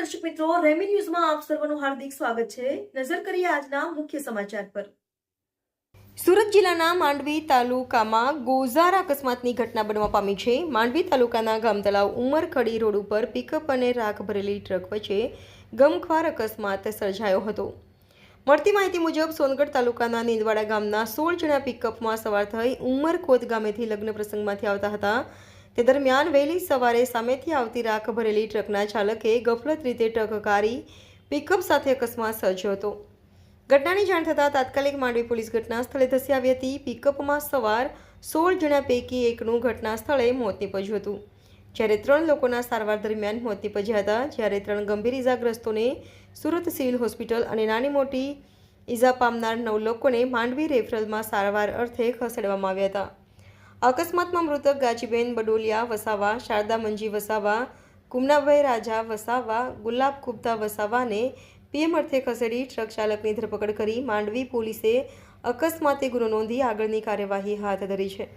દર્શક મિત્રો, રેમી ન્યૂઝમાં આપ સર્વનું હાર્દિક સ્વાગત છે। નજર કરીએ આજના મુખ્ય સમાચાર પર। સુરત જિલ્લાના માંડવી તાલુકામાં ગોઝારા અકસ્માતની ઘટના બનવા પામી છે। માંડવી તાલુકાના ગામતળાવ ઉમરખડી રોડ ઉપર પિકઅપ અને રાખ ભરેલી ટ્રક વચ્ચે ગમખ્વાર અકસ્માત સર્જાયો હતો। મળતી માહિતી મુજબ સોનગઢ તાલુકાના નીંદવાડા ગામના 16 જણા પિકઅપમાં સવાર થઈ ઉમરખોદ ગામેથી લગ્ન પ્રસંગમાંથી આવતા હતા। તે દરમિયાન વહેલી સવારે સામેથી આવતી રાખ ભરેલી ટ્રકના ચાલકે ગફલત રીતે ટ્રક હંકારી પિકઅપ સાથે અકસ્માત સર્જ્યો હતો। ઘટનાની જાણ થતાં તાત્કાલિક માંડવી પોલીસ ઘટના સ્થળે ધસી આવી હતી। પિકઅપમાં સવાર 16 જણા પૈકી એકનું ઘટના સ્થળે મોત નીપજ્યું હતું, જ્યારે 3 લોકોના સારવાર દરમિયાન મોત નીપજ્યા હતા, જ્યારે 3 ગંભીર ઇજાગ્રસ્તોને સુરત સિવિલ હોસ્પિટલ અને નાની મોટી ઇજા પામનાર 9 લોકોને માંડવી રેફરલમાં સારવાર અર્થે ખસેડવામાં આવ્યા હતા। અકસ્માતમાં મૃતક ગાજીબેન બડોલિયા વસાવા, શારદા મંજી વસાવા, કુમનાભાઈ રાજા વસાવા, ગુલાબ કુપ્તા વસાવાને પીએમ અર્થે ખસેડી ટ્રક ચાલકની ધરપકડ કરી માંડવી પોલીસે અકસ્માતે ગુનો નોંધી આગળની કાર્યવાહી હાથ ધરી છે।